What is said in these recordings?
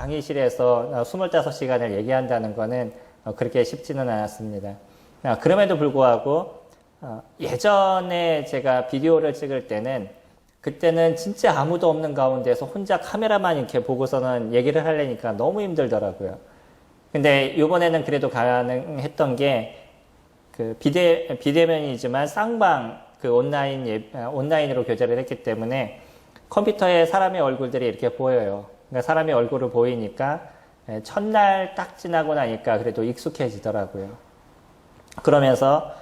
강의실에서 25시간을 얘기한다는 거는 그렇게 쉽지는 않았습니다. 그럼에도 불구하고 예전에 제가 비디오를 찍을 때는 그때는 진짜 아무도 없는 가운데서 혼자 카메라만 이렇게 보고서는 얘기를 하려니까 너무 힘들더라고요. 근데 이번에는 그래도 가능했던 게 그 비대면이지만 쌍방 그 온라인으로 교제를 했기 때문에 컴퓨터에 사람의 얼굴들이 이렇게 보여요. 그러니까 사람의 얼굴을 보이니까 첫날 딱 지나고 나니까 그래도 익숙해지더라고요. 그러면서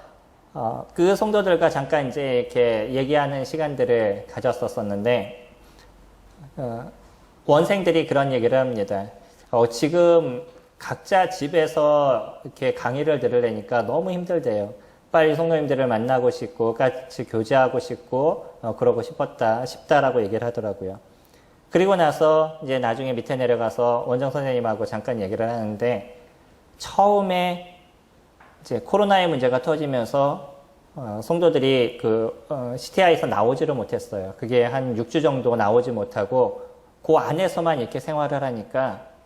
그 성도들과 잠깐 이제 이렇게 얘기하는 시간들을 가졌었는데 원생들이 그런 얘기를 합니다. 지금 각자 집에서 이렇게 강의를 들으려니까 너무 힘들대요. 빨리 성도님들을 만나고 싶고 같이 교제하고 싶고 그러고 싶다라고 얘기를 하더라고요. 그리고 나서 이제 나중에 밑에 내려가서 원정 선생님하고 잠깐 얘기를 하는데 처음에 이제 코로나의 문제가 터지면서 성도들이 CTI에서 나오지를 못했어요. 그게 한 6주 정도 나오지 못하고 그 안에서만 이렇게 생활을 하니까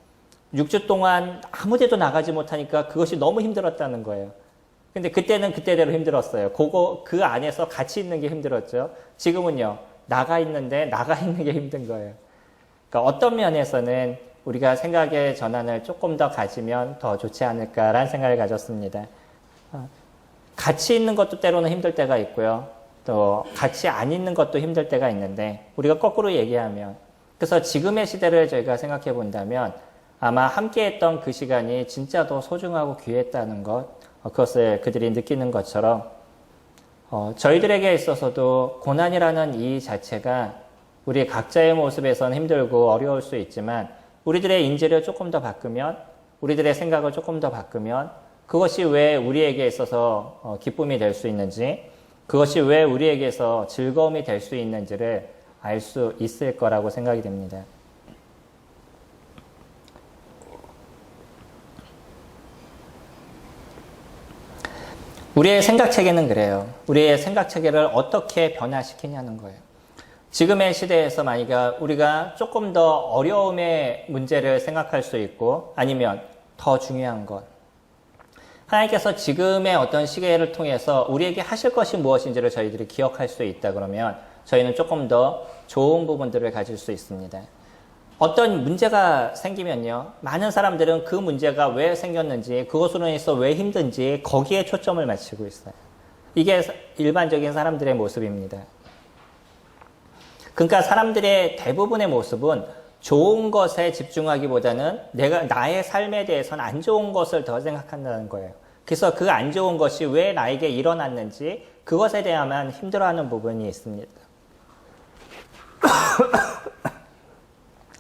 6주 동안 아무 데도 나가지 못하니까 그것이 너무 힘들었다는 거예요. 근데 그때는 그때대로 힘들었어요. 그 안에서 같이 있는 게 힘들었죠. 지금은요, 나가 있는 게 힘든 거예요. 그러니까 어떤 면에서는 우리가 생각의 전환을 조금 더 가지면 더 좋지 않을까라는 생각을 가졌습니다. 같이 있는 것도 때로는 힘들 때가 있고요. 또 같이 안 있는 것도 힘들 때가 있는데 우리가 거꾸로 얘기하면 그래서 지금의 시대를 저희가 생각해 본다면 아마 함께했던 그 시간이 진짜 더 소중하고 귀했다는 것, 그것을 그들이 느끼는 것처럼 저희들에게 있어서도 고난이라는 이 자체가 우리 각자의 모습에서는 힘들고 어려울 수 있지만 우리들의 인지를 조금 더 바꾸면, 우리들의 생각을 조금 더 바꾸면 그것이 왜 우리에게 있어서 기쁨이 될 수 있는지, 그것이 왜 우리에게서 즐거움이 될 수 있는지를 알 수 있을 거라고 생각이 됩니다. 우리의 생각체계는 그래요. 우리의 생각체계를 어떻게 변화시키냐는 거예요. 지금의 시대에서 만약 우리가 조금 더 어려움의 문제를 생각할 수 있고 아니면 더 중요한 것, 하나님께서 지금의 어떤 시계를 통해서 우리에게 하실 것이 무엇인지를 저희들이 기억할 수 있다 그러면 저희는 조금 더 좋은 부분들을 가질 수 있습니다. 어떤 문제가 생기면요, 많은 사람들은 그 문제가 왜 생겼는지, 그것으로 인해서 왜 힘든지 거기에 초점을 맞추고 있어요. 이게 일반적인 사람들의 모습입니다. 그러니까 사람들의 대부분의 모습은 좋은 것에 집중하기보다는 나의 삶에 대해서는 안 좋은 것을 더 생각한다는 거예요. 그래서 그 안 좋은 것이 왜 나에게 일어났는지 그것에 대해서만 힘들어하는 부분이 있습니다.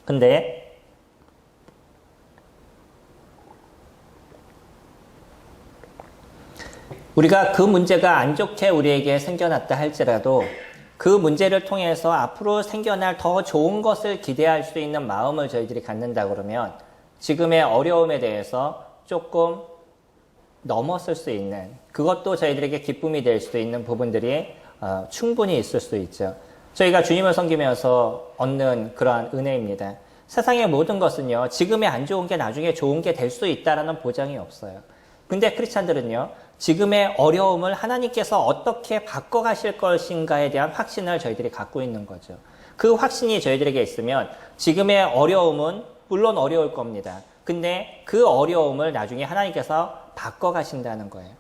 근데 우리가 그 문제가 안 좋게 우리에게 생겨났다 할지라도 그 문제를 통해서 앞으로 생겨날 더 좋은 것을 기대할 수 있는 마음을 저희들이 갖는다 그러면 지금의 어려움에 대해서 조금 넘었을 수 있는, 그것도 저희들에게 기쁨이 될 수도 있는 부분들이 충분히 있을 수 있죠. 저희가 주님을 섬기면서 얻는 그러한 은혜입니다. 세상의 모든 것은요, 지금의 안 좋은 게 나중에 좋은 게 될 수 있다라는 보장이 없어요. 근데 크리스찬들은요, 지금의 어려움을 하나님께서 어떻게 바꿔가실 것인가에 대한 확신을 저희들이 갖고 있는 거죠. 그 확신이 저희들에게 있으면 지금의 어려움은 물론 어려울 겁니다. 근데 그 어려움을 나중에 하나님께서 바꿔가신다는 거예요.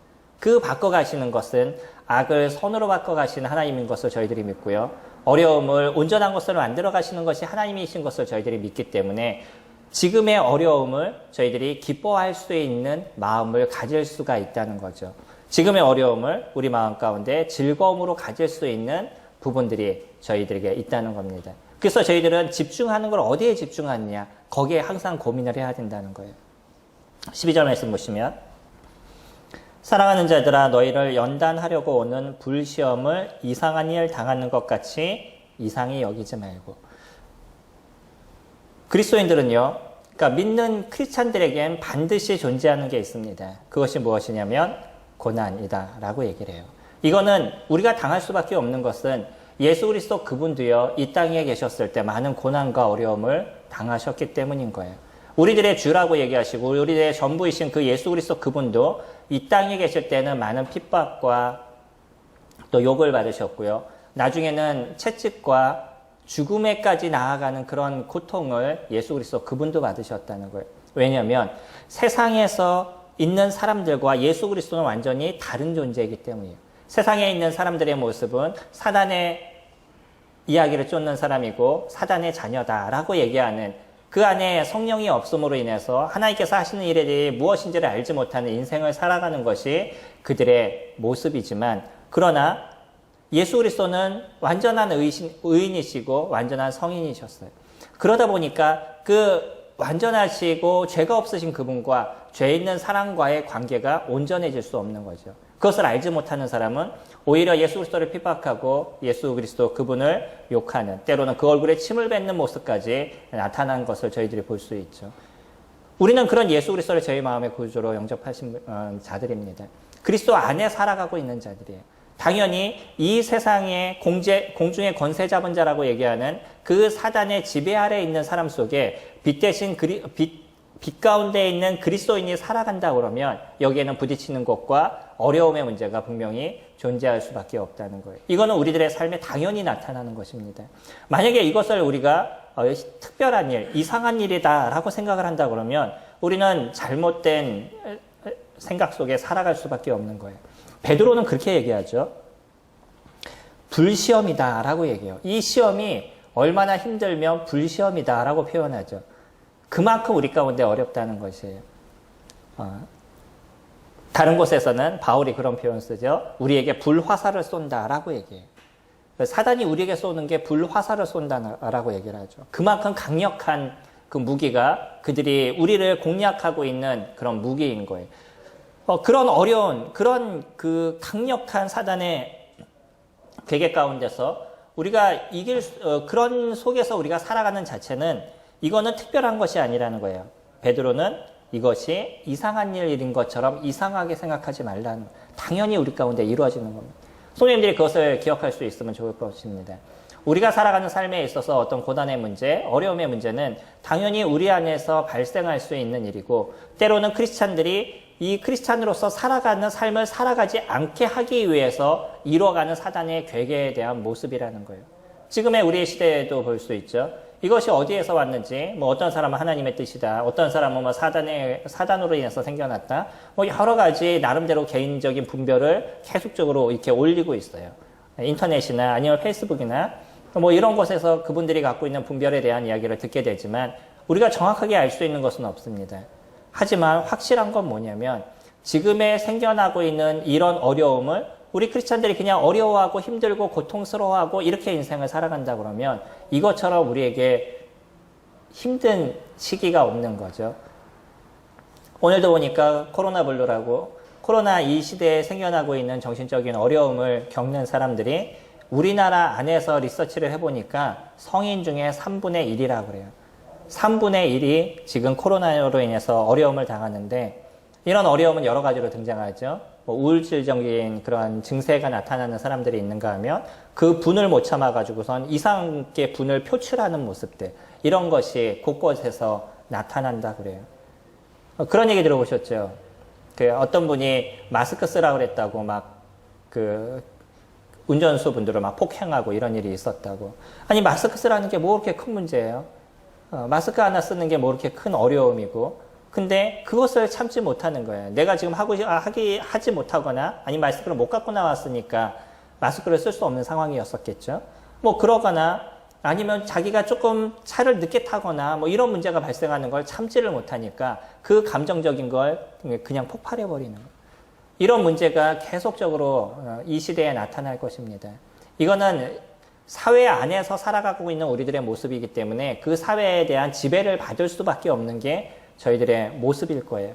그 바꿔가시는 것은 악을 선으로 바꿔가시는 하나님인 것을 저희들이 믿고요. 어려움을 온전한 것으로 만들어 가시는 것이 하나님이신 것을 저희들이 믿기 때문에 지금의 어려움을 저희들이 기뻐할 수 있는 마음을 가질 수가 있다는 거죠. 지금의 어려움을 우리 마음 가운데 즐거움으로 가질 수 있는 부분들이 저희들에게 있다는 겁니다. 그래서 저희들은 집중하는 걸 어디에 집중하느냐, 거기에 항상 고민을 해야 된다는 거예요. 12절 말씀 보시면 사랑하는 자들아 너희를 연단하려고 오는 불시험을 이상한 일 당하는 것 같이 이상히 여기지 말고. 그리스도인들은요, 그러니까 믿는 크리스찬들에겐 반드시 존재하는 게 있습니다. 그것이 무엇이냐면 고난이다 라고 얘기를 해요. 이거는 우리가 당할 수밖에 없는 것은 예수 그리스도 그분도요, 이 땅에 계셨을 때 많은 고난과 어려움을 당하셨기 때문인 거예요. 우리들의 주라고 얘기하시고 우리들의 전부이신 그 예수 그리스도 그분도 이 땅에 계실 때는 많은 핍박과 또 욕을 받으셨고요. 나중에는 채찍과 죽음에까지 나아가는 그런 고통을 예수 그리스도 그분도 받으셨다는 거예요. 왜냐하면 세상에서 있는 사람들과 예수 그리스도는 완전히 다른 존재이기 때문이에요. 세상에 있는 사람들의 모습은 사단의 이야기를 쫓는 사람이고 사단의 자녀다라고 얘기하는, 그 안에 성령이 없음으로 인해서 하나님께서 하시는 일이 무엇인지를 알지 못하는 인생을 살아가는 것이 그들의 모습이지만, 그러나 예수 그리스도는 완전한 의인이시고 완전한 성인이셨어요. 그러다 보니까 그 완전하시고 죄가 없으신 그분과 죄 있는 사람과의 관계가 온전해질 수 없는 거죠. 그것을 알지 못하는 사람은 오히려 예수 그리스도를 핍박하고 예수 그리스도 그분을 욕하는, 때로는 그 얼굴에 침을 뱉는 모습까지 나타난 것을 저희들이 볼 수 있죠. 우리는 그런 예수 그리스도를 저희 마음의 구주로 영접하신 자들입니다. 그리스도 안에 살아가고 있는 자들이에요. 당연히 이 세상의 공중의 권세 잡은 자라고 얘기하는 그 사단의 지배 아래에 있는 사람 속에 빛 대신 빛 가운데 있는 그리스도인이 살아간다 그러면 여기에는 부딪히는 것과 어려움의 문제가 분명히 존재할 수밖에 없다는 거예요. 이거는 우리들의 삶에 당연히 나타나는 것입니다. 만약에 이것을 우리가 특별한 일, 이상한 일이다라고 생각을 한다 그러면 우리는 잘못된 생각 속에 살아갈 수밖에 없는 거예요. 베드로는 그렇게 얘기하죠. 불시험이다라고 얘기해요. 이 시험이 얼마나 힘들면 불시험이다라고 표현하죠. 그만큼 우리 가운데 어렵다는 것이에요. 다른 곳에서는 바울이 그런 표현을 쓰죠. 우리에게 불화살을 쏜다라고 얘기해요. 사단이 우리에게 쏘는 게 불화살을 쏜다라고 얘기를 하죠. 그만큼 강력한 그 무기가 그들이 우리를 공략하고 있는 그런 무기인 거예요. 그런 어려운, 그런 그 강력한 사단의 괴계 가운데서 우리가 그런 속에서 우리가 살아가는 자체는 이거는 특별한 것이 아니라는 거예요. 베드로는 이것이 이상한 일인 것처럼 이상하게 생각하지 말라는, 당연히 우리 가운데 이루어지는 겁니다. 성도님들이 그것을 기억할 수 있으면 좋을 것입니다. 우리가 살아가는 삶에 있어서 어떤 고난의 문제, 어려움의 문제는 당연히 우리 안에서 발생할 수 있는 일이고, 때로는 크리스찬들이 이 크리스찬으로서 살아가는 삶을 살아가지 않게 하기 위해서 이루어가는 사단의 괴계에 대한 모습이라는 거예요. 지금의 우리의 시대에도 볼 수 있죠. 이것이 어디에서 왔는지, 어떤 사람은 하나님의 뜻이다, 어떤 사람은 사단으로 인해서 생겨났다, 여러 가지 나름대로 개인적인 분별을 계속적으로 이렇게 올리고 있어요. 인터넷이나 아니면 페이스북이나 이런 곳에서 그분들이 갖고 있는 분별에 대한 이야기를 듣게 되지만 우리가 정확하게 알 수 있는 것은 없습니다. 하지만 확실한 건 뭐냐면 지금에 생겨나고 있는 이런 어려움을 우리 크리스찬들이 그냥 어려워하고 힘들고 고통스러워하고 이렇게 인생을 살아간다 그러면 이것처럼 우리에게 힘든 시기가 없는 거죠. 오늘도 보니까 코로나 블루라고, 코로나 이 시대에 생겨나고 있는 정신적인 어려움을 겪는 사람들이 우리나라 안에서 리서치를 해보니까 성인 중에 3분의 1이라고 그래요. 3분의 1이 지금 코로나로 인해서 어려움을 당하는데, 이런 어려움은 여러 가지로 등장하죠. 우울증적인 그런 증세가 나타나는 사람들이 있는가 하면 그 분을 못 참아가지고선 이상하게 분을 표출하는 모습들, 이런 것이 곳곳에서 나타난다 그래요. 그런 얘기 들어보셨죠? 어떤 분이 마스크 쓰라고 그랬다고 운전수 분들을 폭행하고 이런 일이 있었다고. 아니, 마스크 쓰라는 게 뭐 그렇게 큰 문제예요? 마스크 하나 쓰는 게 뭐 그렇게 큰 어려움이고, 근데 그것을 참지 못하는 거예요. 내가 지금 하지 못하거나, 아니 마스크를 못 갖고 나왔으니까 마스크를 쓸 수 없는 상황이었었겠죠. 그러거나, 아니면 자기가 조금 차를 늦게 타거나 이런 문제가 발생하는 걸 참지를 못하니까 그 감정적인 걸 그냥 폭발해버리는 거예요. 이런 문제가 계속적으로 이 시대에 나타날 것입니다. 이거는 사회 안에서 살아가고 있는 우리들의 모습이기 때문에 그 사회에 대한 지배를 받을 수밖에 없는 게 저희들의 모습일 거예요.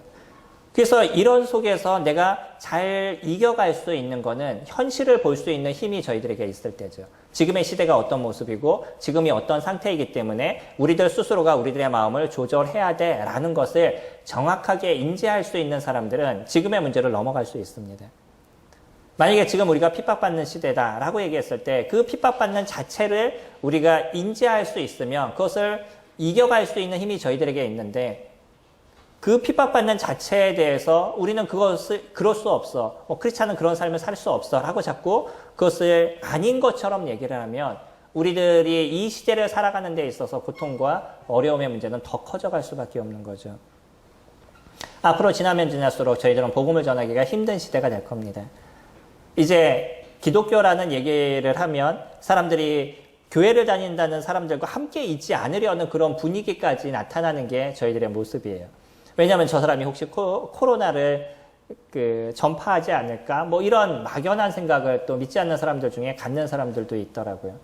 그래서 이런 속에서 내가 잘 이겨갈 수 있는 거는 현실을 볼 수 있는 힘이 저희들에게 있을 때죠. 지금의 시대가 어떤 모습이고 지금이 어떤 상태이기 때문에 우리들 스스로가 우리들의 마음을 조절해야 돼라는 것을 정확하게 인지할 수 있는 사람들은 지금의 문제를 넘어갈 수 있습니다. 만약에 지금 우리가 핍박받는 시대다라고 얘기했을 때 그 핍박받는 자체를 우리가 인지할 수 있으면 그것을 이겨갈 수 있는 힘이 저희들에게 있는데, 그 핍박받는 자체에 대해서 우리는 그것을 그럴 수 없어. 크리스찬은 그런 삶을 살 수 없어. 라고 자꾸 그것을 아닌 것처럼 얘기를 하면 우리들이 이 시대를 살아가는 데 있어서 고통과 어려움의 문제는 더 커져갈 수밖에 없는 거죠. 앞으로 지나면 지날수록 저희들은 복음을 전하기가 힘든 시대가 될 겁니다. 이제 기독교라는 얘기를 하면 사람들이 교회를 다닌다는 사람들과 함께 있지 않으려는 그런 분위기까지 나타나는 게 저희들의 모습이에요. 왜냐하면 저 사람이 혹시 코로나를 전파하지 않을까? 뭐 이런 막연한 생각을 또 믿지 않는 사람들 중에 갖는 사람들도 있더라고요.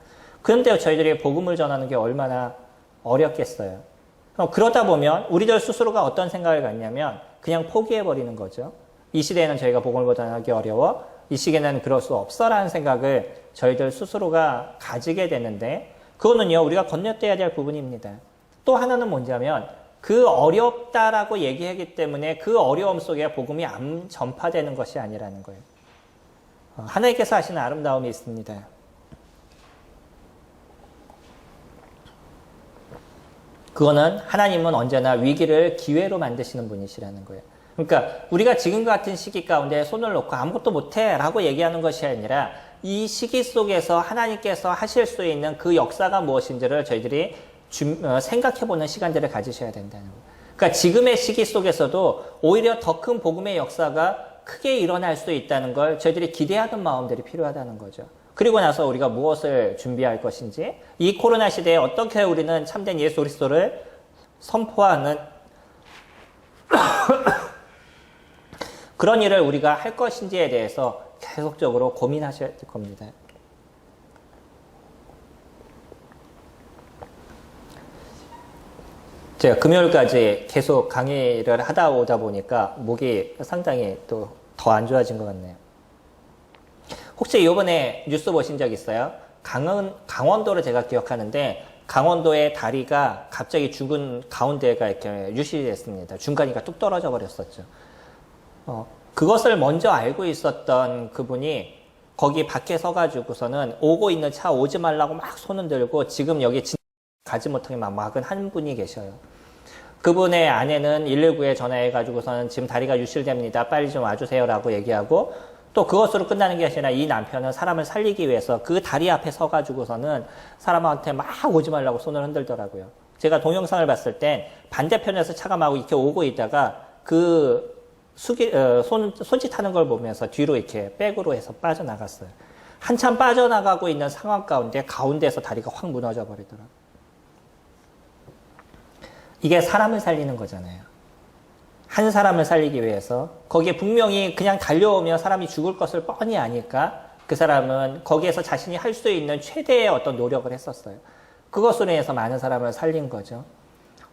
그런데 저희들이 복음을 전하는 게 얼마나 어렵겠어요. 그러다 보면 우리들 스스로가 어떤 생각을 갖냐면 그냥 포기해버리는 거죠. 이 시대에는 저희가 복음을 전하기 어려워. 이 시기에는 그럴 수 없어라는 생각을 저희들 스스로가 가지게 되는데 그거는요 우리가 건너뛰어야 될 부분입니다. 또 하나는 뭐냐면 그 어렵다라고 얘기하기 때문에 그 어려움 속에 복음이 안 전파되는 것이 아니라는 거예요. 하나님께서 하시는 아름다움이 있습니다. 그거는 하나님은 언제나 위기를 기회로 만드시는 분이시라는 거예요. 그러니까 우리가 지금 같은 시기 가운데 손을 놓고 아무것도 못해 라고 얘기하는 것이 아니라 이 시기 속에서 하나님께서 하실 수 있는 그 역사가 무엇인지를 저희들이 생각해보는 시간들을 가지셔야 된다는 거예요. 그러니까 지금의 시기 속에서도 오히려 더 큰 복음의 역사가 크게 일어날 수 있다는 걸 저희들이 기대하는 마음들이 필요하다는 거죠. 그리고 나서 우리가 무엇을 준비할 것인지 이 코로나 시대에 어떻게 우리는 참된 예수 그리스도를 선포하는 그런 일을 우리가 할 것인지에 대해서 계속적으로 고민하셔야 될 겁니다. 제가 금요일까지 계속 강의를 하다 오다 보니까 목이 상당히 또 더 안 좋아진 것 같네요. 혹시 이번에 뉴스 보신 적 있어요? 강원도를 제가 기억하는데 강원도의 다리가 갑자기 죽은 가운데가 이렇게 유실됐습니다. 중간이가 뚝 떨어져 버렸었죠. 그것을 먼저 알고 있었던 그분이 거기 밖에 서가지고서는 오고 있는 차 오지 말라고 막 손을 들고 지금 여기 가지 못하게 막 막은 한 분이 계셔요. 그분의 아내는 119에 전화해가지고서는 지금 다리가 유실됩니다. 빨리 좀 와주세요라고 얘기하고 또 그것으로 끝나는 게 아니라 이 남편은 사람을 살리기 위해서 그 다리 앞에 서가지고서는 사람한테 막 오지 말라고 손을 흔들더라고요. 제가 동영상을 봤을 땐 반대편에서 차가 막 이렇게 오고 있다가 그 손짓하는 걸 보면서 뒤로 이렇게 백으로 해서 빠져나갔어요. 한참 빠져나가고 있는 상황 가운데에서 다리가 확 무너져 버리더라고요. 이게 사람을 살리는 거잖아요. 한 사람을 살리기 위해서 거기에 분명히 그냥 달려오면 사람이 죽을 것을 뻔히 아니까 그 사람은 거기에서 자신이 할 수 있는 최대의 어떤 노력을 했었어요. 그것으로 인해서 많은 사람을 살린 거죠.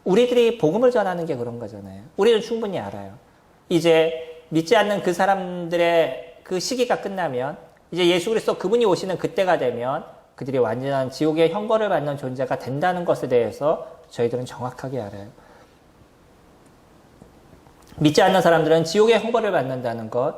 우리들이 복음을 전하는 게 그런 거잖아요. 우리는 충분히 알아요. 이제 믿지 않는 그 사람들의 그 시기가 끝나면 이제 예수 그리스도 그분이 오시는 그때가 되면 그들이 완전한 지옥의 형벌을 받는 존재가 된다는 것에 대해서 저희들은 정확하게 알아요. 믿지 않는 사람들은 지옥의 형벌을 받는다는 것,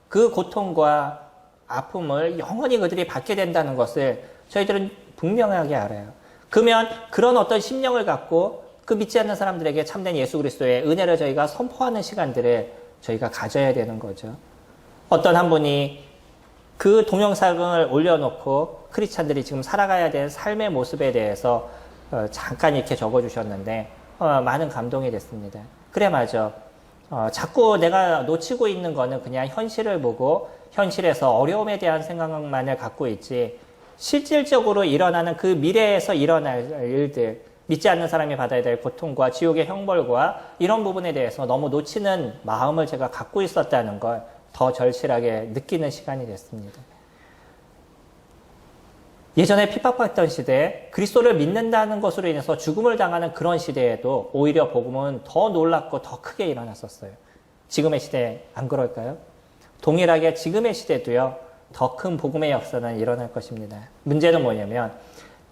그 고통과 아픔을 영원히 그들이 받게 된다는 것을 저희들은 분명하게 알아요. 그러면 그런 어떤 심령을 갖고 그 믿지 않는 사람들에게 참된 예수 그리스도의 은혜를 저희가 선포하는 시간들을 저희가 가져야 되는 거죠. 어떤 한 분이 그 동영상을 올려놓고 크리스찬들이 지금 살아가야 될 삶의 모습에 대해서 잠깐 이렇게 적어주셨는데 많은 감동이 됐습니다. 그래 맞아. 자꾸 내가 놓치고 있는 거는 그냥 현실을 보고 현실에서 어려움에 대한 생각만을 갖고 있지 실질적으로 일어나는 그 미래에서 일어날 일들 믿지 않는 사람이 받아야 될 고통과 지옥의 형벌과 이런 부분에 대해서 너무 놓치는 마음을 제가 갖고 있었다는 걸 더 절실하게 느끼는 시간이 됐습니다. 예전에 핍박받던 시대에 그리스도를 믿는다는 것으로 인해서 죽음을 당하는 그런 시대에도 오히려 복음은 더 놀랍고 더 크게 일어났었어요. 지금의 시대 안 그럴까요? 동일하게 지금의 시대도요. 더 큰 복음의 역사는 일어날 것입니다. 문제는 뭐냐면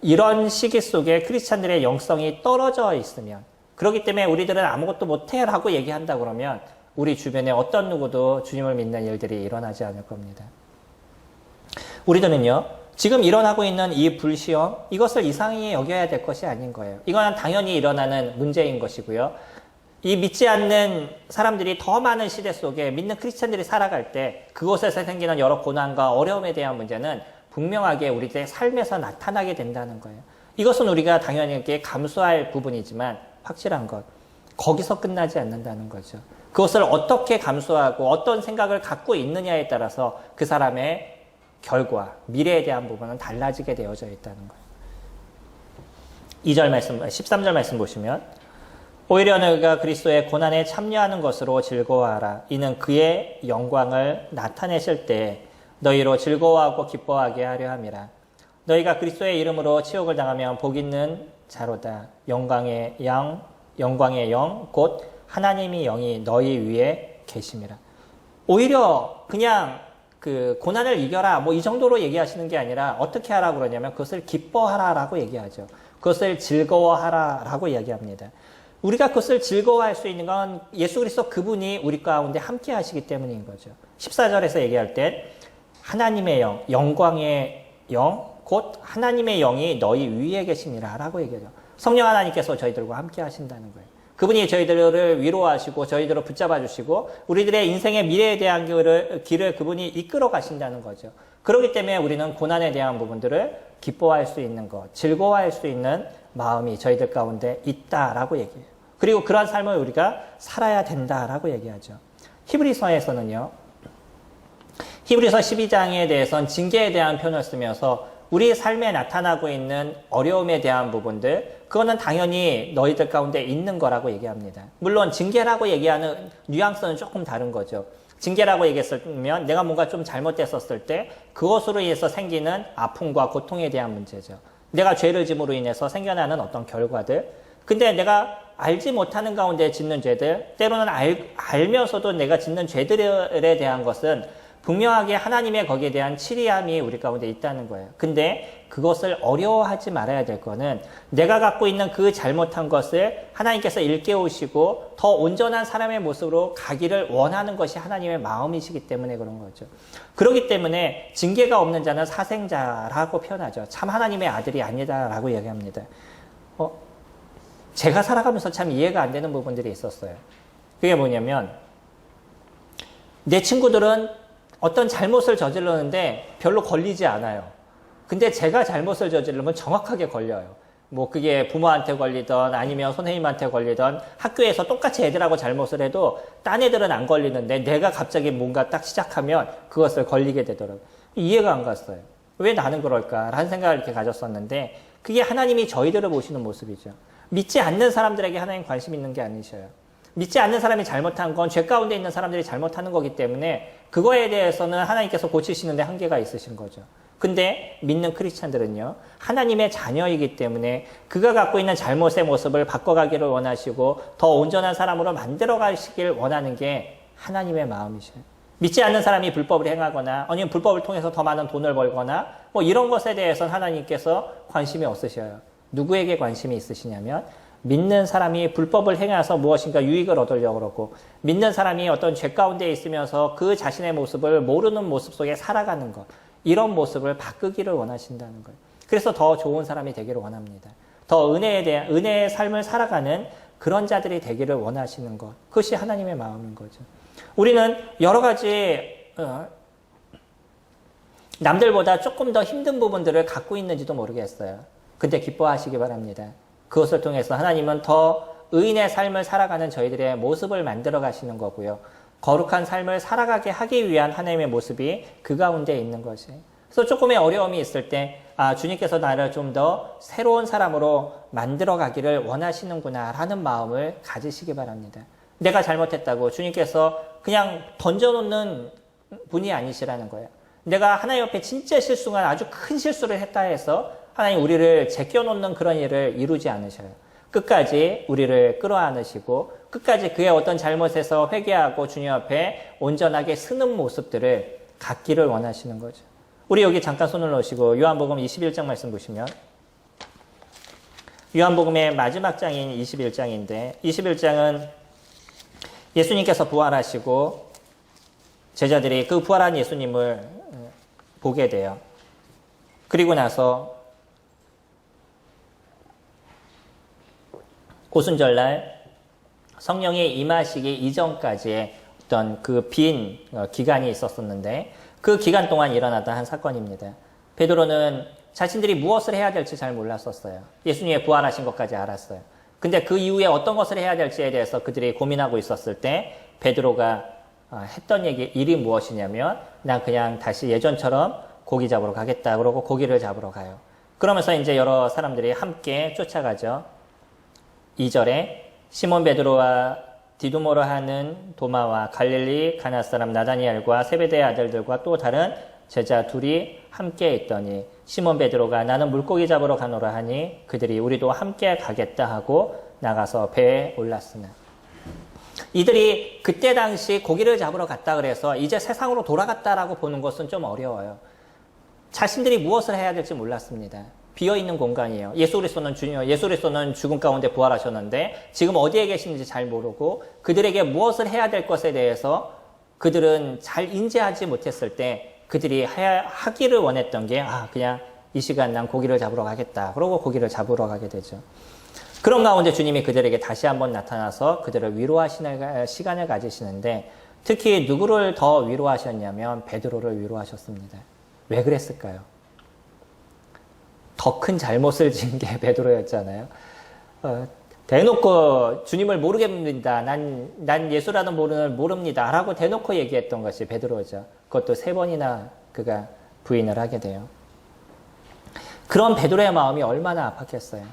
이런 시기 속에 크리스찬들의 영성이 떨어져 있으면 그렇기 때문에 우리들은 아무것도 못해 라고 얘기한다 그러면 우리 주변에 어떤 누구도 주님을 믿는 일들이 일어나지 않을 겁니다. 우리들은요. 지금 일어나고 있는 이 불시험 이것을 이상히 여겨야 될 것이 아닌 거예요. 이건 당연히 일어나는 문제인 것이고요. 이 믿지 않는 사람들이 더 많은 시대 속에 믿는 크리스찬들이 살아갈 때 그곳에서 생기는 여러 고난과 어려움에 대한 문제는 분명하게 우리들의 삶에서 나타나게 된다는 거예요. 이것은 우리가 당연히 감수할 부분이지만 확실한 것, 거기서 끝나지 않는다는 거죠. 그것을 어떻게 감수하고 어떤 생각을 갖고 있느냐에 따라서 그 사람의 결과, 미래에 대한 부분은 달라지게 되어져 있다는 거예요. 2절 말씀, 13절 말씀 보시면 오히려 너희가 그리스도의 고난에 참여하는 것으로 즐거워하라. 이는 그의 영광을 나타내실 때 너희로 즐거워하고 기뻐하게 하려 함이라. 너희가 그리스도의 이름으로 치욕을 당하면 복 있는 자로다. 영광의 영, 곧 하나님의 영이 너희 위에 계심이라. 오히려 그냥 그 고난을 이겨라 뭐 이 정도로 얘기하시는 게 아니라 어떻게 하라고 그러냐면 그것을 기뻐하라라고 얘기하죠. 그것을 즐거워하라라고 이야기합니다. 우리가 그것을 즐거워할 수 있는 건 예수 그리스도 그분이 우리 가운데 함께 하시기 때문인 거죠. 14절에서 얘기할 땐 하나님의 영, 영광의 영, 곧 하나님의 영이 너희 위에 계시니라 라고 얘기하죠. 성령 하나님께서 저희들과 함께 하신다는 거예요. 그분이 저희들을 위로하시고 저희들을 붙잡아 주시고 우리들의 인생의 미래에 대한 길을 그분이 이끌어 가신다는 거죠. 그렇기 때문에 우리는 고난에 대한 부분들을 기뻐할 수 있는 것, 즐거워할 수 있는 마음이 저희들 가운데 있다라고 얘기해요. 그리고 그러한 삶을 우리가 살아야 된다라고 얘기하죠. 히브리서에서는요. 히브리서 12장에 대해서는 징계에 대한 표현을 쓰면서 우리 삶에 나타나고 있는 어려움에 대한 부분들, 그거는 당연히 너희들 가운데 있는 거라고 얘기합니다. 물론 징계라고 얘기하는 뉘앙스는 조금 다른 거죠. 징계라고 얘기했으면 내가 뭔가 좀 잘못됐었을 때 그것으로 인해서 생기는 아픔과 고통에 대한 문제죠. 내가 죄를 짐으로 인해서 생겨나는 어떤 결과들. 근데 내가 알지 못하는 가운데 짓는 죄들, 때로는 알면서도 내가 짓는 죄들에 대한 것은 분명하게 하나님의 거기에 대한 치리함이 우리 가운데 있다는 거예요. 근데 그것을 어려워하지 말아야 될 거는 내가 갖고 있는 그 잘못한 것을 하나님께서 일깨우시고 더 온전한 사람의 모습으로 가기를 원하는 것이 하나님의 마음이시기 때문에 그런 거죠. 그렇기 때문에 징계가 없는 자는 사생자라고 표현하죠. 참 하나님의 아들이 아니다라고 얘기합니다. 제가 살아가면서 참 이해가 안 되는 부분들이 있었어요. 그게 뭐냐면 내 친구들은 어떤 잘못을 저지르는데 별로 걸리지 않아요. 근데 제가 잘못을 저지르면 정확하게 걸려요. 뭐 그게 부모한테 걸리던 아니면 선생님한테 걸리던 학교에서 똑같이 애들하고 잘못을 해도 딴 애들은 안 걸리는데 내가 갑자기 뭔가 딱 시작하면 그것을 걸리게 되더라고요. 이해가 안 갔어요. 왜 나는 그럴까라는 생각을 이렇게 가졌었는데 그게 하나님이 저희들을 보시는 모습이죠. 믿지 않는 사람들에게 하나님 관심 있는 게 아니셔요. 믿지 않는 사람이 잘못한 건 죄 가운데 있는 사람들이 잘못하는 거기 때문에 그거에 대해서는 하나님께서 고치시는데 한계가 있으신 거죠. 근데 믿는 크리스찬들은요. 하나님의 자녀이기 때문에 그가 갖고 있는 잘못의 모습을 바꿔가기를 원하시고 더 온전한 사람으로 만들어 가시길 원하는 게 하나님의 마음이셔요. 믿지 않는 사람이 불법을 행하거나 아니면 불법을 통해서 더 많은 돈을 벌거나 뭐 이런 것에 대해서는 하나님께서 관심이 없으셔요. 누구에게 관심이 있으시냐면 믿는 사람이 불법을 행해서 무엇인가 유익을 얻으려고 그러고 믿는 사람이 어떤 죄 가운데 있으면서 그 자신의 모습을 모르는 모습 속에 살아가는 것 이런 모습을 바꾸기를 원하신다는 거예요. 그래서 더 좋은 사람이 되기를 원합니다. 더 은혜의 삶을 살아가는 그런 자들이 되기를 원하시는 것 그것이 하나님의 마음인 거죠. 우리는 여러 가지 남들보다 조금 더 힘든 부분들을 갖고 있는지도 모르겠어요. 근데 기뻐하시기 바랍니다. 그것을 통해서 하나님은 더 의인의 삶을 살아가는 저희들의 모습을 만들어 가시는 거고요. 거룩한 삶을 살아가게 하기 위한 하나님의 모습이 그 가운데 있는 것이에요. 그래서 조금의 어려움이 있을 때 주님께서 나를 좀 더 새로운 사람으로 만들어 가기를 원하시는구나 라는 마음을 가지시기 바랍니다. 내가 잘못했다고 주님께서 그냥 던져놓는 분이 아니시라는 거예요. 내가 하나님 옆에 진짜 실수한 아주 큰 실수를 했다 해서 하나님 우리를 제껴놓는 그런 일을 이루지 않으셔요. 끝까지 우리를 끌어안으시고 끝까지 그의 어떤 잘못에서 회개하고 주님 앞에 온전하게 서는 모습들을 갖기를 원하시는 거죠. 우리 여기 잠깐 손을 놓으시고 요한복음 21장 말씀 보시면 요한복음의 마지막 장인 21장인데 21장은 예수님께서 부활하시고 제자들이 그 부활한 예수님을 보게 돼요. 그리고 나서 오순절날 성령이 임하시기 이전까지의 어떤 그 빈 기간이 있었었는데 그 기간 동안 일어났던 한 사건입니다. 베드로는 자신들이 무엇을 해야 될지 잘 몰랐었어요. 예수님의 부활하신 것까지 알았어요. 근데 그 이후에 어떤 것을 해야 될지에 대해서 그들이 고민하고 있었을 때 베드로가 했던 일이 무엇이냐면 난 그냥 다시 예전처럼 고기 잡으러 가겠다. 그러고 고기를 잡으러 가요. 그러면서 이제 여러 사람들이 함께 쫓아가죠. 2절에 시몬 베드로와 디두모로 하는 도마와 갈릴리 가나 사람 나다니엘과 세베대의 아들들과 또 다른 제자 둘이 함께 있더니 시몬 베드로가 나는 물고기 잡으러 가노라 하니 그들이 우리도 함께 가겠다 하고 나가서 배에 올랐으나 이들이 그때 당시 고기를 잡으러 갔다 그래서 이제 세상으로 돌아갔다라고 보는 것은 좀 어려워요. 자신들이 무엇을 해야 될지 몰랐습니다. 비어있는 공간이에요. 예수 그리스도는 죽음 가운데 부활하셨는데 지금 어디에 계시는지 잘 모르고 그들에게 무엇을 해야 될 것에 대해서 그들은 잘 인지하지 못했을 때 그들이 하기를 원했던 게 그냥 이 시간 난 고기를 잡으러 가겠다. 그러고 고기를 잡으러 가게 되죠. 그런 가운데 주님이 그들에게 다시 한번 나타나서 그들을 위로하시는 시간을 가지시는데 특히 누구를 더 위로하셨냐면 베드로를 위로하셨습니다. 왜 그랬을까요? 더 큰 잘못을 지은 게 베드로였잖아요. 대놓고 주님을 모르게 믿는다. 난 예수라는 분을 모릅니다. 라고 대놓고 얘기했던 것이 베드로죠. 그것도 3번이나 그가 부인을 하게 돼요. 그런 베드로의 마음이 얼마나 아팠겠어요.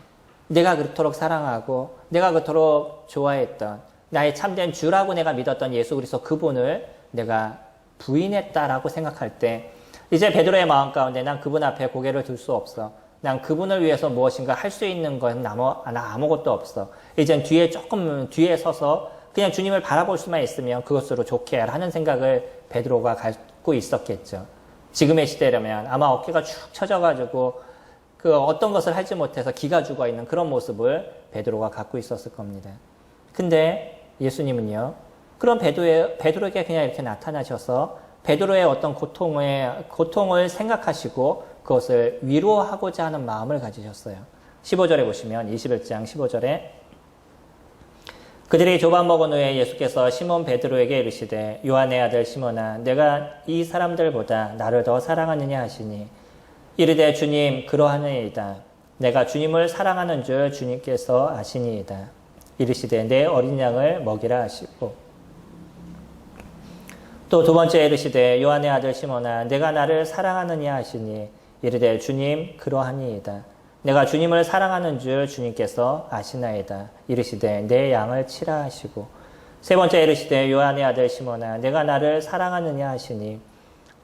내가 그토록 사랑하고 내가 그토록 좋아했던 나의 참된 주라고 내가 믿었던 예수 그리스도 그분을 내가 부인했다라고 생각할 때 이제 베드로의 마음 가운데 난 그분 앞에 고개를 들 수 없어. 난 그분을 위해서 무엇인가 할 수 있는 건 나 아무것도 없어. 이젠 조금 뒤에 서서 그냥 주님을 바라볼 수만 있으면 그것으로 좋게 하는 생각을 베드로가 갖고 있었겠죠. 지금의 시대라면 아마 어깨가 축 처져가지고 그 어떤 것을 하지 못해서 기가 죽어 있는 그런 모습을 베드로가 갖고 있었을 겁니다. 근데 예수님은요, 그런 베드로에게 그냥 이렇게 나타나셔서 베드로의 어떤 고통을 생각하시고 그것을 위로하고자 하는 마음을 가지셨어요. 15절에 보시면 21장 15절에 그들이 조반 먹은 후에 예수께서 시몬 베드로에게 이르시되 요한의 아들 시몬아 내가 이 사람들보다 나를 더 사랑하느냐 하시니 이르되 주님 그러하느니이다. 내가 주님을 사랑하는 줄 주님께서 아시니이다. 이르시되 내 어린 양을 먹이라 하시고 또 두 번째 이르시되 요한의 아들 시몬아 내가 나를 사랑하느냐 하시니 이르되 주님 그러하니이다. 내가 주님을 사랑하는 줄 주님께서 아시나이다. 이르시되 내 양을 치라 하시고 세 번째 이르시되 요한의 아들 시몬아 내가 나를 사랑하느냐 하시니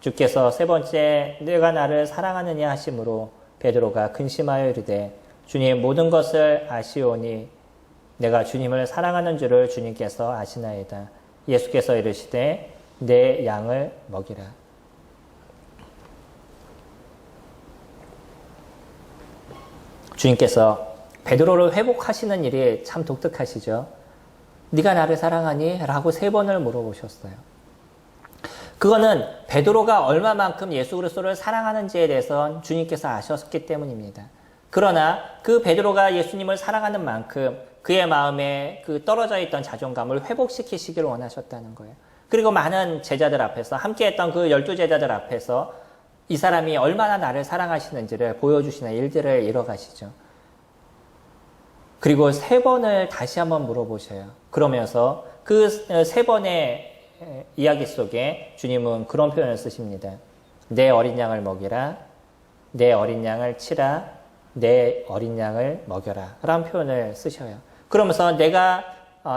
주께서 세 번째 내가 나를 사랑하느냐 하심으로 베드로가 근심하여 이르되 주님 모든 것을 아시오니 내가 주님을 사랑하는 줄을 주님께서 아시나이다. 예수께서 이르시되 내 양을 먹이라. 주님께서 베드로를 회복하시는 일이 참 독특하시죠. 네가 나를 사랑하니? 라고 3번을 물어보셨어요. 그거는 베드로가 얼마만큼 예수 그리스도를 사랑하는지에 대해서 주님께서 아셨기 때문입니다. 그러나 그 베드로가 예수님을 사랑하는 만큼 그의 마음에 그 떨어져 있던 자존감을 회복시키시기를 원하셨다는 거예요. 그리고 많은 제자들 앞에서 함께했던 그 12제자들 앞에서 이 사람이 얼마나 나를 사랑하시는지를 보여주시는 일들을 이뤄가시죠. 그리고 3번을 다시 한번 물어보셔요. 그러면서 그 3번의 이야기 속에 주님은 그런 표현을 쓰십니다. 내 어린 양을 먹이라, 내 어린 양을 치라, 내 어린 양을 먹여라 라는 표현을 쓰셔요. 그러면서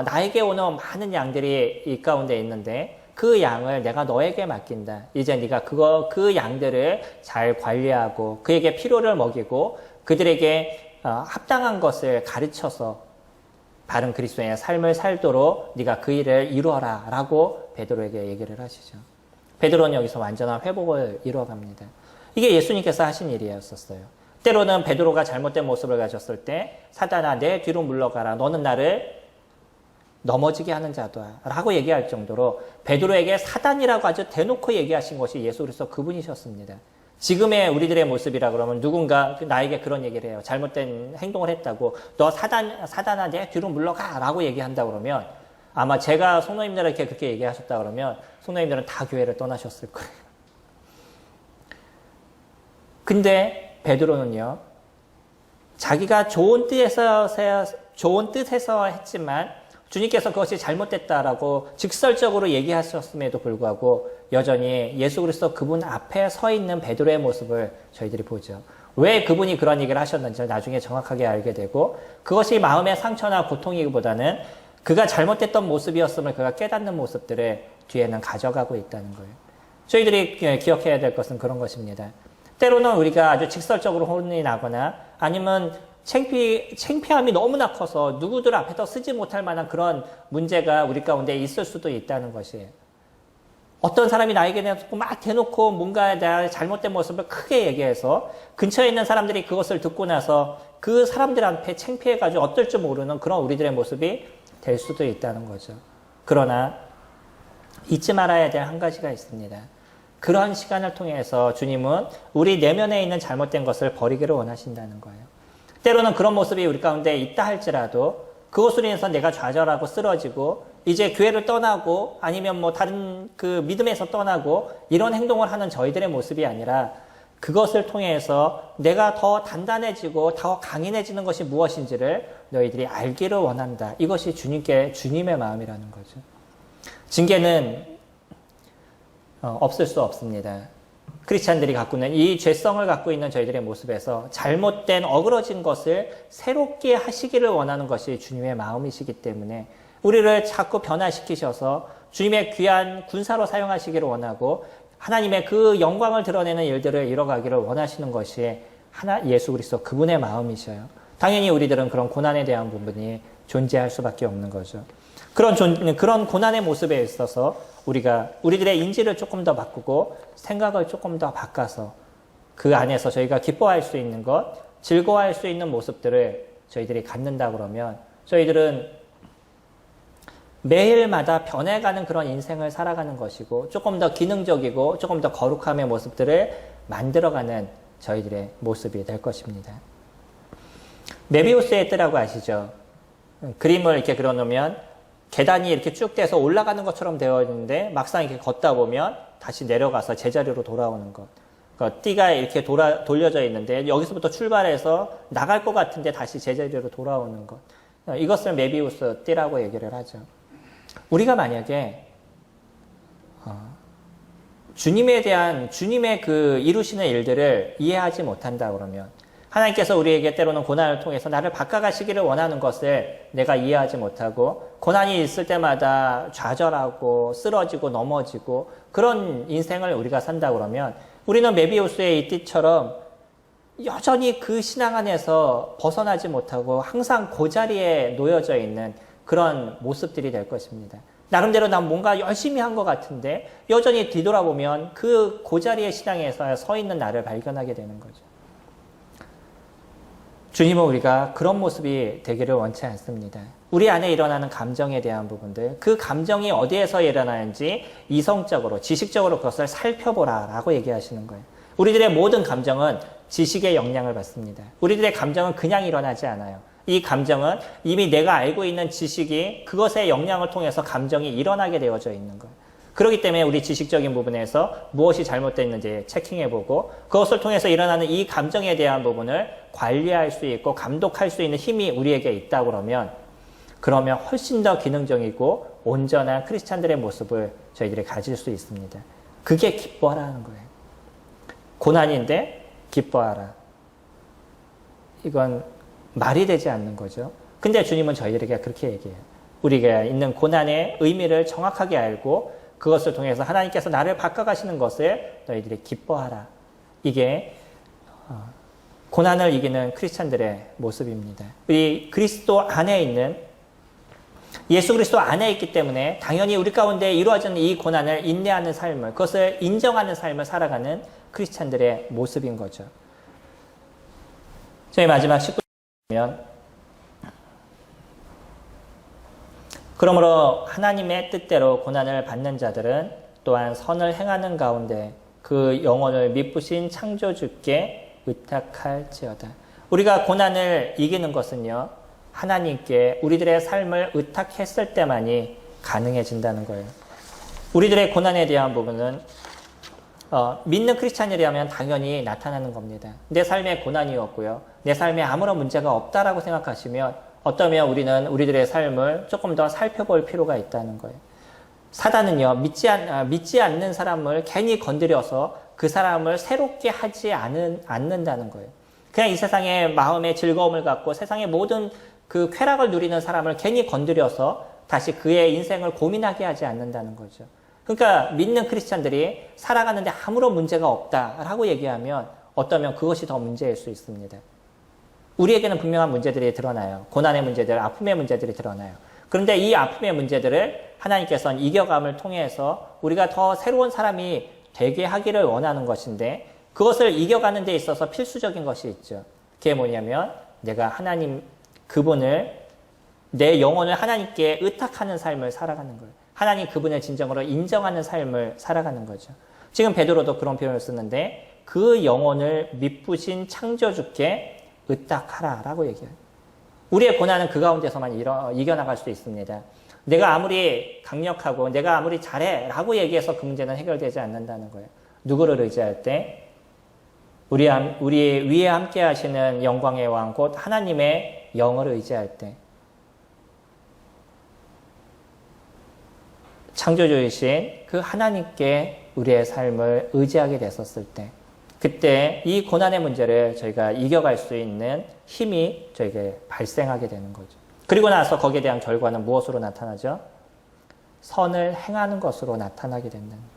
나에게 오는 많은 양들이 이 가운데 있는데 그 양을 내가 너에게 맡긴다. 이제 네가 그 양들을 잘 관리하고 그에게 필요를 먹이고 그들에게 합당한 것을 가르쳐서 바른 그리스도인의 삶을 살도록 네가 그 일을 이루어라 라고 베드로에게 얘기를 하시죠. 베드로는 여기서 완전한 회복을 이루어갑니다. 이게 예수님께서 하신 일이었었어요. 때로는 베드로가 잘못된 모습을 가졌을 때 사단아 내 뒤로 물러가라. 너는 나를 넘어지게 하는 자다 라고 얘기할 정도로 베드로에게 사단이라고 아주 대놓고 얘기하신 것이 예수 그리스도 그분이셨습니다. 지금의 우리들의 모습이라 그러면 누군가 나에게 그런 얘기를 해요. 잘못된 행동을 했다고 너 사단아 내 뒤로 물러가 라고 얘기한다 그러면 아마 제가 성도님들에게 그렇게 얘기하셨다 그러면 성도님들은 다 교회를 떠나셨을 거예요. 근데 베드로는요, 자기가 좋은 뜻에서 했지만 주님께서 그것이 잘못됐다라고 직설적으로 얘기하셨음에도 불구하고 여전히 예수 그리스도 그분 앞에 서 있는 베드로의 모습을 저희들이 보죠. 왜 그분이 그런 얘기를 하셨는지 나중에 정확하게 알게 되고, 그것이 마음의 상처나 고통이기보다는 그가 잘못됐던 모습이었음을 그가 깨닫는 모습들을 뒤에는 가져가고 있다는 거예요. 저희들이 기억해야 될 것은 그런 것입니다. 때로는 우리가 아주 직설적으로 혼이 나거나 아니면 창피함이 너무나 커서 누구들 앞에서 쓰지 못할 만한 그런 문제가 우리 가운데 있을 수도 있다는 것이에요. 어떤 사람이 나에게 막 대놓고 뭔가 나의 잘못된 모습을 크게 얘기해서 근처에 있는 사람들이 그것을 듣고 나서 그 사람들 앞에 창피해가지고 어떨 줄 모르는 그런 우리들의 모습이 될 수도 있다는 거죠. 그러나 잊지 말아야 될 한 가지가 있습니다. 그런 시간을 통해서 주님은 우리 내면에 있는 잘못된 것을 버리기를 원하신다는 거예요. 때로는 그런 모습이 우리 가운데 있다 할지라도 그것으로 인해서 내가 좌절하고 쓰러지고 이제 교회를 떠나고 아니면 뭐 다른 그 믿음에서 떠나고 이런 행동을 하는 저희들의 모습이 아니라 그것을 통해서 내가 더 단단해지고 더 강인해지는 것이 무엇인지를 너희들이 알기를 원한다. 이것이 주님의 마음이라는 거죠. 징계는 없을 수 없습니다. 크리스찬들이 갖고 있는 이 죄성을 갖고 있는 저희들의 모습에서 잘못된 어그러진 것을 새롭게 하시기를 원하는 것이 주님의 마음이시기 때문에 우리를 자꾸 변화시키셔서 주님의 귀한 군사로 사용하시기를 원하고 하나님의 그 영광을 드러내는 일들을 이뤄가기를 원하시는 것이 예수 그리스도 그분의 마음이셔요. 당연히 우리들은 그런 고난에 대한 부분이 존재할 수밖에 없는 거죠. 그런 고난의 모습에 있어서 우리들의 인지를 조금 더 바꾸고 생각을 조금 더 바꿔서 그 안에서 저희가 기뻐할 수 있는 것, 즐거워할 수 있는 모습들을 저희들이 갖는다 그러면 저희들은 매일마다 변해가는 그런 인생을 살아가는 것이고 조금 더 기능적이고 조금 더 거룩함의 모습들을 만들어가는 저희들의 모습이 될 것입니다. 메비우스의 뜰이라고 아시죠? 그림을 이렇게 그려놓으면 계단이 이렇게 쭉 돼서 올라가는 것처럼 되어 있는데 막상 이렇게 걷다 보면 다시 내려가서 제자리로 돌아오는 것. 그러니까 띠가 이렇게 돌려져 있는데 여기서부터 출발해서 나갈 것 같은데 다시 제자리로 돌아오는 것. 이것을 메비우스 띠라고 얘기를 하죠. 우리가 만약에 주님의 그 이루시는 일들을 이해하지 못한다 그러면 하나님께서 우리에게 때로는 고난을 통해서 나를 바꿔가시기를 원하는 것을 내가 이해하지 못하고 고난이 있을 때마다 좌절하고 쓰러지고 넘어지고 그런 인생을 우리가 산다 그러면 우리는 메비우스의 이 띠처럼 여전히 그 신앙 안에서 벗어나지 못하고 항상 그 자리에 놓여져 있는 그런 모습들이 될 것입니다. 나름대로 난 뭔가 열심히 한 것 같은데 여전히 뒤돌아보면 그 자리의 신앙에서 서 있는 나를 발견하게 되는 거죠. 주님은 우리가 그런 모습이 되기를 원치 않습니다. 우리 안에 일어나는 감정에 대한 부분들, 그 감정이 어디에서 일어나는지 이성적으로, 지식적으로 그것을 살펴보라 라고 얘기하시는 거예요. 우리들의 모든 감정은 지식의 영향을 받습니다. 우리들의 감정은 그냥 일어나지 않아요. 이 감정은 이미 내가 알고 있는 지식이 그것의 영향을 통해서 감정이 일어나게 되어져 있는 거예요. 그렇기 때문에 우리 지식적인 부분에서 무엇이 잘못됐는지 체킹해보고 그것을 통해서 일어나는 이 감정에 대한 부분을 관리할 수 있고 감독할 수 있는 힘이 우리에게 있다 그러면 훨씬 더 기능적이고 온전한 크리스찬들의 모습을 저희들이 가질 수 있습니다. 그게 기뻐하라는 거예요. 고난인데 기뻐하라. 이건 말이 되지 않는 거죠. 근데 주님은 저희들에게 그렇게 얘기해요. 우리가 있는 고난의 의미를 정확하게 알고 그것을 통해서 하나님께서 나를 바꿔가시는 것을 너희들이 기뻐하라. 이게 고난을 이기는 크리스찬들의 모습입니다. 우리 그리스도 안에 있는 예수 그리스도 안에 있기 때문에 당연히 우리 가운데 이루어지는 이 고난을 인내하는 삶을, 그것을 인정하는 삶을 살아가는 크리스찬들의 모습인 거죠. 저희 마지막 19절 보면 그러므로 하나님의 뜻대로 고난을 받는 자들은 또한 선을 행하는 가운데 그 영혼을 미쁘신 창조주께 의탁할지어다. 우리가 고난을 이기는 것은요, 하나님께 우리들의 삶을 의탁했을 때만이 가능해진다는 거예요. 우리들의 고난에 대한 부분은 믿는 크리스찬이라면 당연히 나타나는 겁니다. 내 삶에 고난이었고요. 내 삶에 아무런 문제가 없다라고 생각하시면 어쩌면 우리들의 삶을 조금 더 살펴볼 필요가 있다는 거예요. 사단은요, 믿지 않는 사람을 괜히 건드려서 그 사람을 새롭게 하지 않는다는 거예요. 그냥 이 세상에 마음의 즐거움을 갖고 세상의 모든 그 쾌락을 누리는 사람을 괜히 건드려서 다시 그의 인생을 고민하게 하지 않는다는 거죠. 그러니까 믿는 크리스찬들이 살아가는데 아무런 문제가 없다라고 얘기하면 어쩌면 그것이 더 문제일 수 있습니다. 우리에게는 분명한 문제들이 드러나요. 고난의 문제들, 아픔의 문제들이 드러나요. 그런데 이 아픔의 문제들을 하나님께서는 이겨감을 통해서 우리가 더 새로운 사람이 되게 하기를 원하는 것인데 그것을 이겨가는 데 있어서 필수적인 것이 있죠. 그게 뭐냐면 내가 내 영혼을 하나님께 의탁하는 삶을 살아가는 거예요. 하나님 그분을 진정으로 인정하는 삶을 살아가는 거죠. 지금 베드로도 그런 표현을 쓰는데 그 영혼을 미쁘신 창조주께 의탁하라라고 얘기해요. 우리의 고난은 그 가운데서만 이겨나갈 수 있습니다. 내가 아무리 강력하고 내가 아무리 잘해라고 얘기해서 그 문제는 해결되지 않는다는 거예요. 누구를 의지할 때? 우리 위에 함께 하시는 영광의 왕 곧 하나님의 영을 의지할 때, 창조주이신 그 하나님께 우리의 삶을 의지하게 됐었을 때, 그때 이 고난의 문제를 저희가 이겨갈 수 있는 힘이 저에게 발생하게 되는 거죠. 그리고 나서 거기에 대한 결과는 무엇으로 나타나죠? 선을 행하는 것으로 나타나게 된다는 거예요.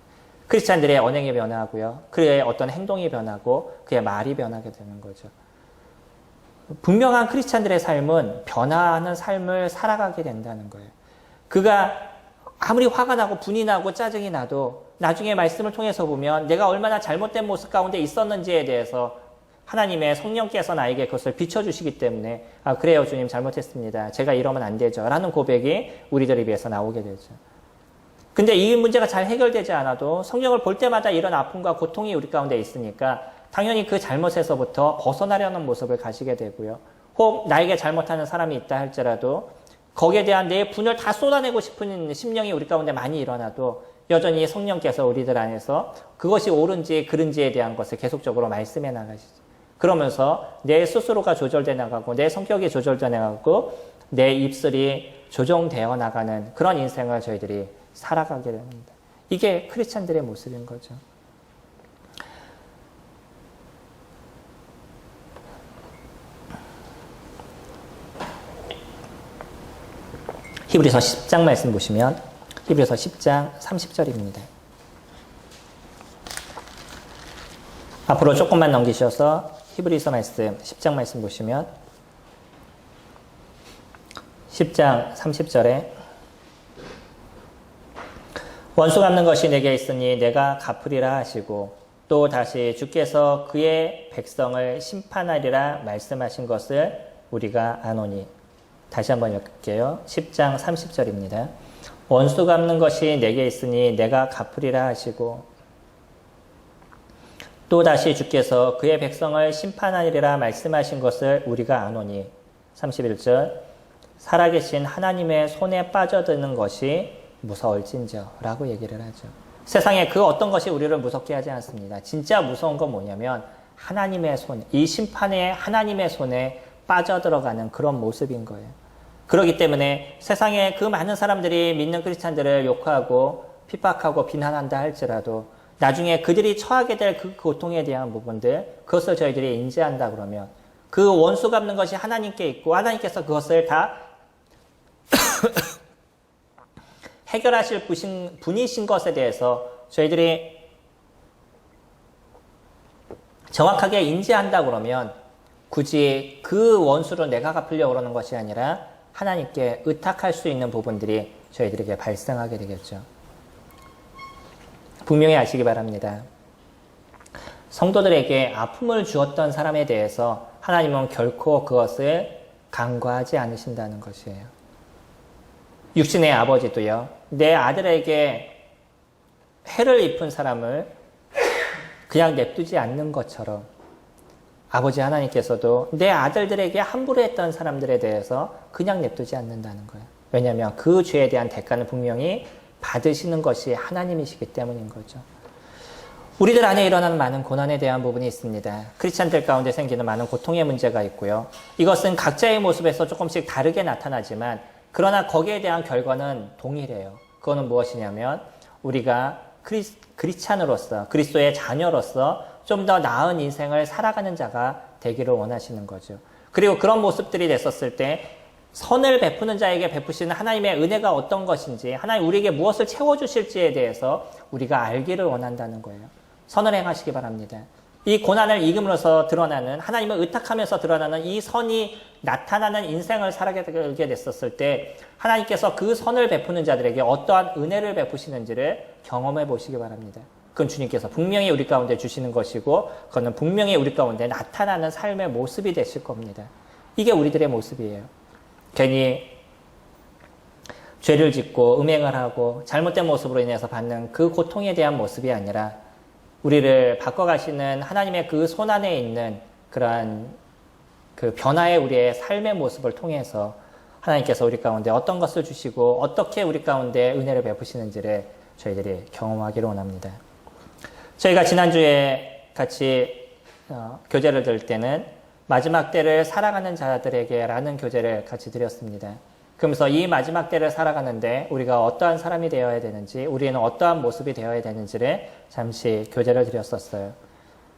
크리스찬들의 언행이 변화하고요. 그의 어떤 행동이 변하고 그의 말이 변하게 되는 거죠. 분명한 크리스찬들의 삶은 변화하는 삶을 살아가게 된다는 거예요. 그가 아무리 화가 나고 분이 나고 짜증이 나도 나중에 말씀을 통해서 보면 내가 얼마나 잘못된 모습 가운데 있었는지에 대해서 하나님의 성령께서 나에게 그것을 비춰주시기 때문에 그래요 주님 잘못했습니다. 제가 이러면 안 되죠. 라는 고백이 우리들에 비해서 나오게 되죠. 근데 이 문제가 잘 해결되지 않아도 성령을 볼 때마다 이런 아픔과 고통이 우리 가운데 있으니까 당연히 그 잘못에서부터 벗어나려는 모습을 가지게 되고요. 혹 나에게 잘못하는 사람이 있다 할지라도 거기에 대한 내 분을 다 쏟아내고 싶은 심령이 우리 가운데 많이 일어나도 여전히 성령께서 우리들 안에서 그것이 옳은지 그른지에 대한 것을 계속적으로 말씀해 나가시죠. 그러면서 내 스스로가 조절돼 나가고 내 성격이 조절돼 나가고 내 입술이 조정되어 나가는 그런 인생을 저희들이 살아가게 됩니다. 이게 크리스찬들의 모습인 거죠. 히브리서 10장 말씀 보시면 히브리서 10장 30절입니다. 앞으로 조금만 넘기셔서 히브리서 말씀 10장 말씀 보시면 10장 30절에 원수 갚는 것이 내게 있으니 내가 갚으리라 하시고 또 다시 주께서 그의 백성을 심판하리라 말씀하신 것을 우리가 아노니. 다시 한번 읽을게요. 10장 30절입니다. 원수 갚는 것이 내게 있으니 내가 갚으리라 하시고 또 다시 주께서 그의 백성을 심판하리라 말씀하신 것을 우리가 아노니. 31절 살아계신 하나님의 손에 빠져드는 것이 무서울진저 라고 얘기를 하죠. 세상에 그 어떤 것이 우리를 무섭게 하지 않습니다. 진짜 무서운 건 뭐냐면 하나님의 손, 이 심판의 하나님의 손에 빠져들어가는 그런 모습인 거예요. 그렇기 때문에 세상에 그 많은 사람들이 믿는 크리스찬들을 욕하고 핍박하고 비난한다 할지라도 나중에 그들이 처하게 될 그 고통에 대한 부분들, 그것을 저희들이 인지한다 그러면 그 원수 갚는 것이 하나님께 있고 하나님께서 그것을 다 해결하실 분이신 것에 대해서 저희들이 정확하게 인지한다 그러면 굳이 그 원수를 내가 갚으려고 그러는 것이 아니라 하나님께 의탁할 수 있는 부분들이 저희들에게 발생하게 되겠죠. 분명히 아시기 바랍니다. 성도들에게 아픔을 주었던 사람에 대해서 하나님은 결코 그것을 간과하지 않으신다는 것이에요. 육신의 아버지도요, 내 아들에게 해를 입힌 사람을 그냥 냅두지 않는 것처럼 아버지 하나님께서도 내 아들들에게 함부로 했던 사람들에 대해서 그냥 냅두지 않는다는 거예요. 왜냐하면 그 죄에 대한 대가는 분명히 받으시는 것이 하나님이시기 때문인 거죠. 우리들 안에 일어나는 많은 고난에 대한 부분이 있습니다. 크리스찬들 가운데 생기는 많은 고통의 문제가 있고요. 이것은 각자의 모습에서 조금씩 다르게 나타나지만 그러나 거기에 대한 결과는 동일해요. 그거는 무엇이냐면 우리가 크리스찬으로서 그리스도의 자녀로서 좀 더 나은 인생을 살아가는 자가 되기를 원하시는 거죠. 그리고 그런 모습들이 됐었을 때 선을 베푸는 자에게 베푸시는 하나님의 은혜가 어떤 것인지 하나님 우리에게 무엇을 채워주실지에 대해서 우리가 알기를 원한다는 거예요. 선을 행하시기 바랍니다. 이 고난을 이김으로써 드러나는 하나님을 의탁하면서 드러나는 이 선이 나타나는 인생을 살게 됐었을 때 하나님께서 그 선을 베푸는 자들에게 어떠한 은혜를 베푸시는지를 경험해 보시기 바랍니다. 그건 주님께서 분명히 우리 가운데 주시는 것이고 그거는 분명히 우리 가운데 나타나는 삶의 모습이 되실 겁니다. 이게 우리들의 모습이에요. 괜히 죄를 짓고 음행을 하고 잘못된 모습으로 인해서 받는 그 고통에 대한 모습이 아니라 우리를 바꿔가시는 하나님의 그 손 안에 있는 그러한 그 변화의 우리의 삶의 모습을 통해서 하나님께서 우리 가운데 어떤 것을 주시고 어떻게 우리 가운데 은혜를 베푸시는지를 저희들이 경험하기를 원합니다. 저희가 지난주에 같이 교제를 들을 때는 마지막 때를 살아가는 자들에게 라는 교제를 같이 드렸습니다. 그러면서 이 마지막 때를 살아가는데 우리가 어떠한 사람이 되어야 되는지 우리는 어떠한 모습이 되어야 되는지를 잠시 교제를 드렸었어요.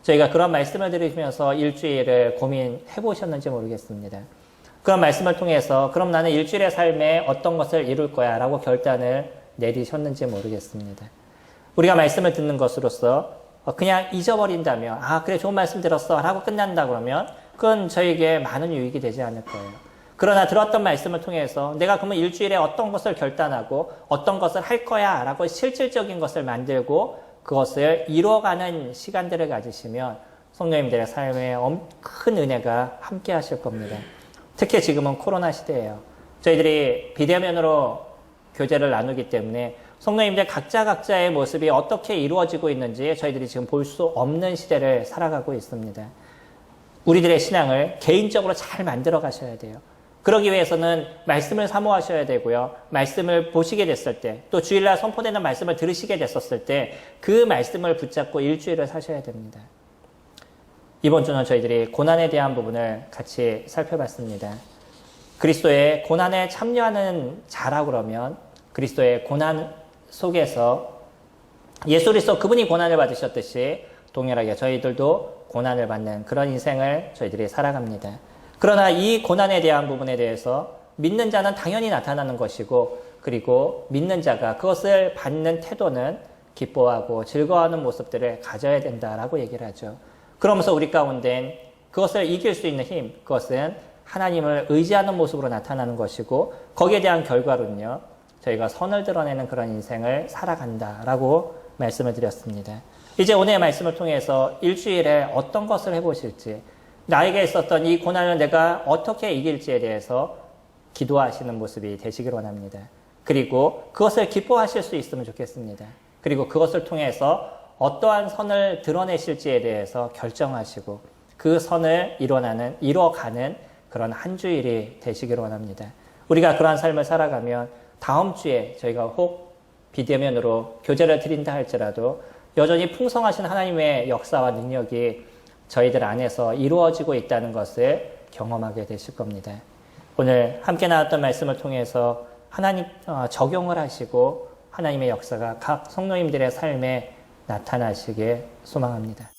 저희가 그런 말씀을 들으시면서 일주일을 고민해 보셨는지 모르겠습니다. 그런 말씀을 통해서 그럼 나는 일주일의 삶에 어떤 것을 이룰 거야 라고 결단을 내리셨는지 모르겠습니다. 우리가 말씀을 듣는 것으로서 그냥 잊어버린다면 그래 좋은 말씀 들었어 라고 끝난다 그러면 그건 저에게 많은 유익이 되지 않을 거예요. 그러나 들었던 말씀을 통해서 내가 그러면 일주일에 어떤 것을 결단하고 어떤 것을 할 거야 라고 실질적인 것을 만들고 그것을 이루어가는 시간들을 가지시면 성도님들의 삶에 큰 은혜가 함께 하실 겁니다. 특히 지금은 코로나 시대예요. 저희들이 비대면으로 교제를 나누기 때문에 성도님들 각자의 모습이 어떻게 이루어지고 있는지 저희들이 지금 볼 수 없는 시대를 살아가고 있습니다. 우리들의 신앙을 개인적으로 잘 만들어 가셔야 돼요. 그러기 위해서는 말씀을 사모하셔야 되고요. 말씀을 보시게 됐을 때, 또 주일날 선포되는 말씀을 들으시게 됐었을 때 그 말씀을 붙잡고 일주일을 사셔야 됩니다. 이번 주는 저희들이 고난에 대한 부분을 같이 살펴봤습니다. 그리스도의 고난에 참여하는 자라고 그러면 그리스도의 고난 속에서 예수 그리스도 그분이 고난을 받으셨듯이 동일하게 저희들도 고난을 받는 그런 인생을 저희들이 살아갑니다. 그러나 이 고난에 대한 부분에 대해서 믿는 자는 당연히 나타나는 것이고 그리고 믿는 자가 그것을 받는 태도는 기뻐하고 즐거워하는 모습들을 가져야 된다라고 얘기를 하죠. 그러면서 우리 가운데는 그것을 이길 수 있는 힘, 그것은 하나님을 의지하는 모습으로 나타나는 것이고 거기에 대한 결과로는요. 저희가 선을 드러내는 그런 인생을 살아간다라고 말씀을 드렸습니다. 이제 오늘의 말씀을 통해서 일주일에 어떤 것을 해보실지 나에게 있었던 이 고난을 내가 어떻게 이길지에 대해서 기도하시는 모습이 되시길 원합니다. 그리고 그것을 기뻐하실 수 있으면 좋겠습니다. 그리고 그것을 통해서 어떠한 선을 드러내실지에 대해서 결정하시고 그 선을 이뤄가는 그런 한 주일이 되시길 원합니다. 우리가 그러한 삶을 살아가면 다음 주에 저희가 혹 비대면으로 교제를 드린다 할지라도 여전히 풍성하신 하나님의 역사와 능력이 저희들 안에서 이루어지고 있다는 것을 경험하게 되실 겁니다. 오늘 함께 나눴던 말씀을 통해서 하나님 적용을 하시고 하나님의 역사가 각 성도님들의 삶에 나타나시길 소망합니다.